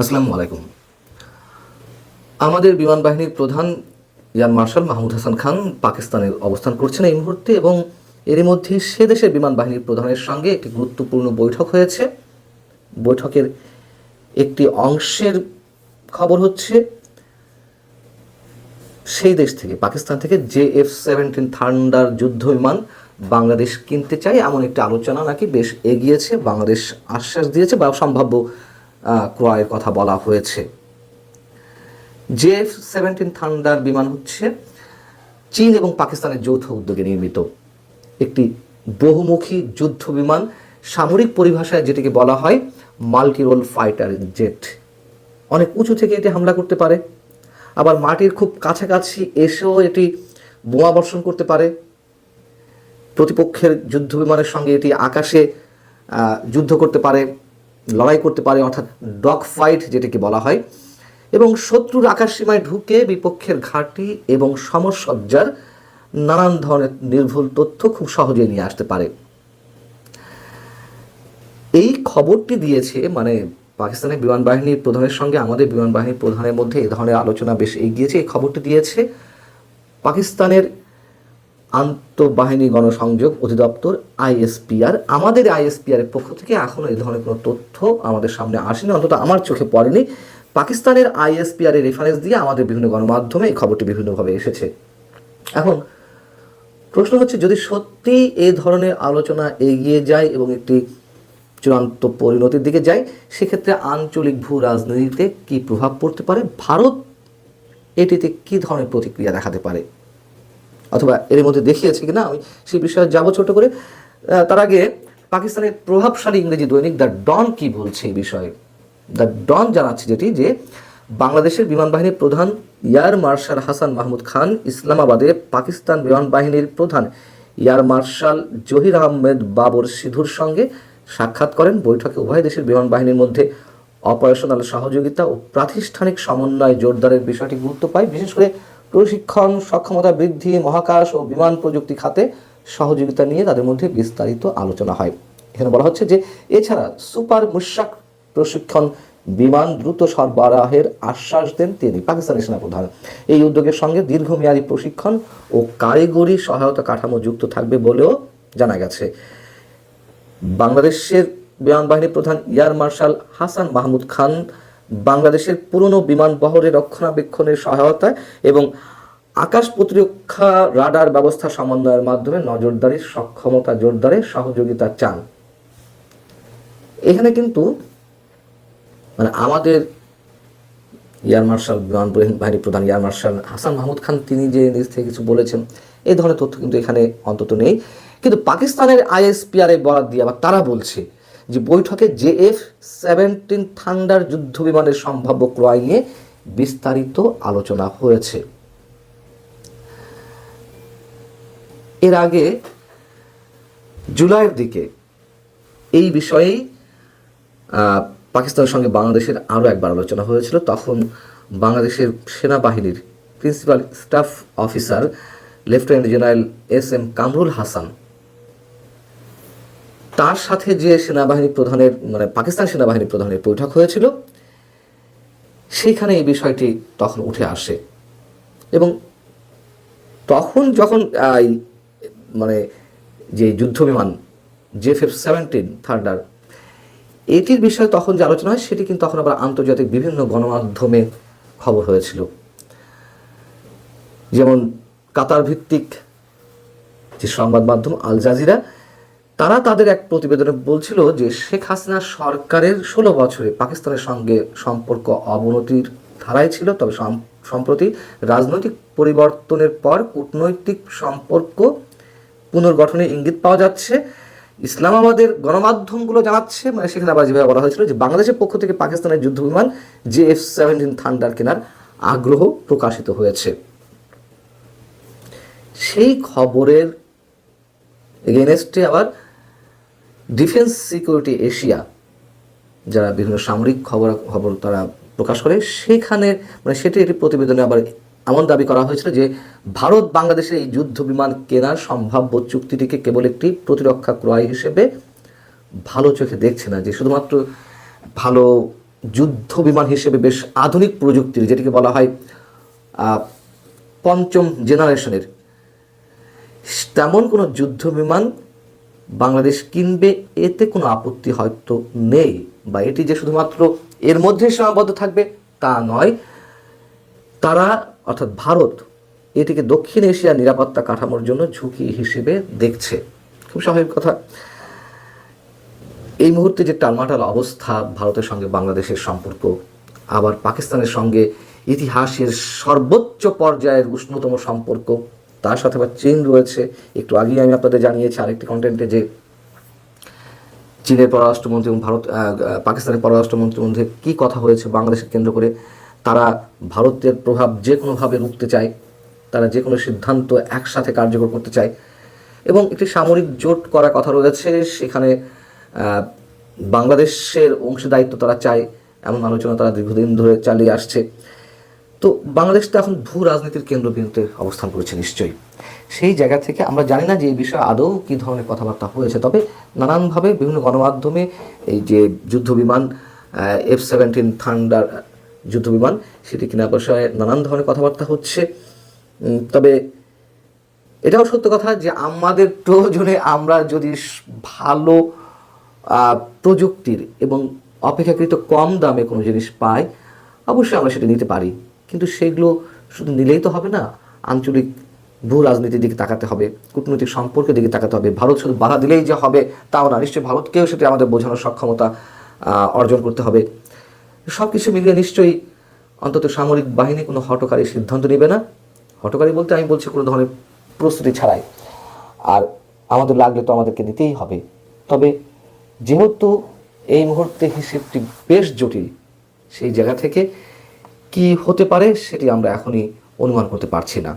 আসসালামু আলাইকুম। আমাদের বিমান বাহিনীর প্রধান এয়ার মার্শাল মাহমুদ হাসান খান পাকিস্তানে অবস্থান করছেন এই মুহূর্তে, এবং এরই মধ্যে সে দেশের বিমান বাহিনীর প্রধানের সঙ্গে একটি গুরুত্বপূর্ণ বৈঠক হয়েছে। বৈঠকের একটি অংশের খবর হচ্ছে সেই দেশ থেকে, পাকিস্তান থেকে JF-17 থান্ডার যুদ্ধ বিমান বাংলাদেশ কিনতে চায় এমন একটি আলোচনা নাকি বেশ এগিয়েছে। বাংলাদেশ আশ্বাস দিয়েছে বা সম্ভাব্য ক্রয়ের কথা বলা হয়েছে। JF-17 থান্ডার বিমান হচ্ছে চীন এবং পাকিস্তানের যৌথ উদ্যোগে নির্মিত একটি বহুমুখী যুদ্ধ বিমান। সামরিক পরিভাষায় যেটিকে বলা হয় মাল্টি রোল ফাইটার জেট। অনেক উঁচু থেকে এটি হামলা করতে পারে, আবার মাটির খুব কাছাকাছি এসেও এটি বোমা বর্ষণ করতে পারে। প্রতিপক্ষের যুদ্ধ বিমানের সঙ্গে এটি আকাশে যুদ্ধ করতে পারে, লড়াই করতে পারে, অর্থাৎ ডগ ফাইট যেটিকে বলা হয়, এবং শত্রুর আকাশ সীমায় ঢুকে বিপক্ষের ঘাঁটি এবং সমরসজ্জার নানান ধরনের নির্ভুল তথ্য খুব সহজেই নিয়ে আসতে পারে। এই খবরটি দিয়েছে, মানে পাকিস্তানের বিমান বাহিনীর প্রধানের সঙ্গে আমাদের বিমান বাহিনীর প্রধানের মধ্যে এই ধরনের আলোচনা বেশ এগিয়েছে। এই খবরটি দিয়েছে পাকিস্তানের আন্তঃবাহিনী গণসংযোগ অধিদপ্তর ISPR। আমাদের ISPR এর পক্ষ থেকে এখনও এই ধরনের কোনো তথ্য আমাদের সামনে আসেনি, অন্তত আমার চোখে পড়েনি। পাকিস্তানের ISPR এর রেফারেন্স দিয়ে আমাদের বিভিন্ন গণমাধ্যমে এই খবরটি বিভিন্নভাবে এসেছে। এখন প্রশ্ন হচ্ছে, যদি সত্যি এই ধরনের আলোচনা এগিয়ে যায় এবং একটি চূড়ান্ত পরিণতির দিকে যায়, সেক্ষেত্রে আঞ্চলিক ভূ রাজনীতিতে কী প্রভাব পড়তে পারে, ভারত এটিতে কী ধরনের প্রতিক্রিয়া দেখাতে পারে, অথবা এর মধ্যে দেখিয়েছে কিনা, আমি সেই বিষয়ে যাব ছোট করে। তার আগে পাকিস্তানের প্রভাবশালী ইংরেজি দৈনিক দ্য ডন কি বলছে এই বিষয়ে। দ্য ডন জানাচ্ছে যে বাংলাদেশের বিমান বাহিনীর প্রধান এয়ার মার্শাল হাসান মাহমুদ খান ইসলামাবাদে পাকিস্তান বিমান বাহিনীর প্রধান এয়ার মার্শাল জহির আহমেদ বাবর সিধুর সঙ্গে সাক্ষাৎ করেন। বৈঠকে উভয় দেশের বিমান বাহিনীর মধ্যে অপারেশনাল সহযোগিতা ও প্রাতিষ্ঠানিক সমন্বয় জোরদারের বিষয়টি গুরুত্ব পায়। বিশেষ করে প্রশিক্ষণ, সক্ষমতা বৃদ্ধি, মহাকাশ ও বিমান প্রযুক্তি খাতে সহযোগিতা নিয়ে তাদের মধ্যে বিস্তারিত আলোচনা হয়। এখানে বলা হচ্ছে যে এছাড়া সুপার মুশাক প্রশিক্ষণ বিমান দ্রুত সরবরাহের আশ্বাস দেন তিনি, পাকিস্তানের সেনাপ্রধান। এই উদ্যোগের সঙ্গে দীর্ঘমেয়াদী প্রশিক্ষণ ও কারিগরি সহায়তা কাঠামো যুক্ত থাকবে বলেও জানা গেছে। বাংলাদেশের বিমান বাহিনী প্রধান এয়ার মার্শাল হাসান মাহমুদ খান বাংলাদেশের পুরনো বিমান বহরের রক্ষণাবেক্ষণের সহায়তা এবং আকাশ প্রতিরক্ষা রাডার ব্যবস্থা সমন্বয়ের মাধ্যমে নজরদারির সক্ষমতা জোরদারে সহযোগিতা চান। এখানে কিন্তু মানে আমাদের এয়ার মার্শাল বিমান বাহিনী প্রধান এয়ার মার্শাল হাসান মাহমুদ খান তিনি যে নিজ থেকে কিছু বলেছেন, এই ধরনের তথ্য কিন্তু এখানে অন্তত নেই। কিন্তু পাকিস্তানের ISPR বরাদ দিয়ে আবার তারা বলছে যে বৈঠকে JF-17 থান্ডার যুদ্ধ বিমানের সম্ভাব্য ক্রয় নিয়ে বিস্তারিত আলোচনা হয়েছে। এর আগে জুলাইয়ের দিকে এই বিষয়েই পাকিস্তানের সঙ্গে বাংলাদেশের আরও একবার আলোচনা হয়েছিল। তখন বাংলাদেশের সেনাবাহিনীর principal staff officer lieutenant general SM Kamrul Hasan, তার সাথে যে সেনাবাহিনী প্রধানের মানে পাকিস্তান সেনাবাহিনী প্রধানের বৈঠক হয়েছিল, সেইখানে এই বিষয়টি তখন উঠে আসে। এবং তখন যখন মানে যে যুদ্ধ বিমান JF-17 থান্ডার এটির বিষয়ে তখন যে আলোচনা হয়, সেটি কিন্তু তখন আবার আন্তর্জাতিক বিভিন্ন গণমাধ্যমে খবর হয়েছিল। যেমন কাতার ভিত্তিক যে সংবাদ মাধ্যম আল জাজিরা, তারা তাদের এক প্রতিবেদনে বলছিল যে শেখ হাসিনা সরকারের 16 বছরে পাকিস্তানের সঙ্গে সম্পর্ক অবনতির ধারায় ছিল, তবে সম্প্রতি রাজনৈতিক পরিবর্তনের পর কূটনৈতিক সম্পর্ক পুনর্গঠনের ইঙ্গিত পাওয়া যাচ্ছে। ইসলামাবাদের গণমাধ্যমগুলো জানাচ্ছে, মানে সেখানে আবার যেভাবে বলা হয়েছিল যে বাংলাদেশের পক্ষ থেকে পাকিস্তানের যুদ্ধ বিমান JF-17 থান্ডার কেনার আগ্রহ প্রকাশিত হয়েছে। সেই খবরের এগেনস্টে আবার ডিফেন্স সিকিউরিটি এশিয়া, যারা বিভিন্ন সামরিক খবর তারা প্রকাশ করে, সেখানে মানে সেটি একটি প্রতিবেদনে আবার এমন দাবি করা হয়েছিল যে ভারত বাংলাদেশের এই যুদ্ধ বিমান কেনার সম্ভাব্য চুক্তিটিকে কেবল একটি প্রতিরক্ষা ক্রয় হিসেবে ভালো চোখে দেখছে না, যে শুধুমাত্র ভালো যুদ্ধ বিমান হিসেবে বেশ আধুনিক প্রযুক্তির, যেটিকে বলা হয় পঞ্চম জেনারেশনের, তেমন কোনো যুদ্ধ বিমান বাংলাদেশ কিনবে, এতে কোনো আপত্তি হয়তো নেই, বা এটি যে শুধুমাত্র এর মধ্যে সীমাবদ্ধ থাকবে তা নয়। তারা অর্থাৎ ভারত এটিকে দক্ষিণ এশিয়ার নিরাপত্তা কাঠামোর জন্য ঝুঁকি হিসেবে দেখছে। খুব স্বাভাবিক কথা। এই মুহূর্তে যে টালমাটাল অবস্থা, ভারতের সঙ্গে বাংলাদেশের সম্পর্ক, আবার পাকিস্তানের সঙ্গে ইতিহাসের সর্বোচ্চ পর্যায়ের উষ্ণতম সম্পর্ক, তার সাথে আবার চীন রয়েছে। একটু আগেই আমি আপনাদের জানিয়েছি আরেকটি কন্টেন্টে যে চীনের পররাষ্ট্রমন্ত্রী এবং পাকিস্তানের পররাষ্ট্রমন্ত্রীর মধ্যে কী কথা হয়েছে বাংলাদেশকে কেন্দ্র করে। তারা ভারতের প্রভাব যে কোনোভাবে রুখতে চায়, তারা যে কোনো সিদ্ধান্ত একসাথে কার্যকর করতে চায়, এবং একটি সামরিক জোট করার কথা রয়েছে। সেখানে বাংলাদেশের অংশীদারিত্ব তারা চায়, এমন আলোচনা তারা দীর্ঘদিন ধরে চালিয়ে আসছে। তো বাংলাদেশটা এখন ভূ রাজনীতির কেন্দ্রবিন্দুতে অবস্থান করেছে নিশ্চয়ই। সেই জায়গা থেকে আমরা জানি না যে এই বিষয়ে আদৌ কী ধরনের কথাবার্তা হয়েছে, তবে নানানভাবে বিভিন্ন গণমাধ্যমে এই যে যুদ্ধ বিমান F-17 থান্ডার যুদ্ধ বিমান, সেটি কিনা বিষয়ে নানান ধরনের কথাবার্তা হচ্ছে। তবে এটাও সত্য কথা যে আমাদের প্রয়োজনে আমরা যদি ভালো প্রযুক্তির এবং অপেক্ষাকৃত কম দামে কোনো জিনিস পাই, অবশ্যই আমরা সেটা নিতে পারি। কিন্তু সেগুলো শুধু নিলেই তো হবে না, আঞ্চলিক ভূ রাজনীতির দিকে তাকাতে হবে, কূটনৈতিক সম্পর্কের দিকে তাকাতে হবে। ভারত শুধু বাধা দিলেই যে হবে তাও না, নিশ্চয়ই ভারতকেও সেটা আমাদের বোঝানোর সক্ষমতা অর্জন করতে হবে। সব কিছু মিলিয়ে নিশ্চয়ই অন্তত সামরিক বাহিনী কোনো হঠকারী সিদ্ধান্ত নেবে না। হঠকারী বলতে আমি বলছি কোনো ধরনের প্রস্তুতি ছাড়াই। আর আমাদের লাগলে তো আমাদেরকে নিতেই হবে। তবে যেহেতু এই মুহূর্তে হিসেবটি বেশ জটিল, সেই জায়গা থেকে কি হতে পারে সেটি আমরা এখনই অনুমান করতে পারছি না।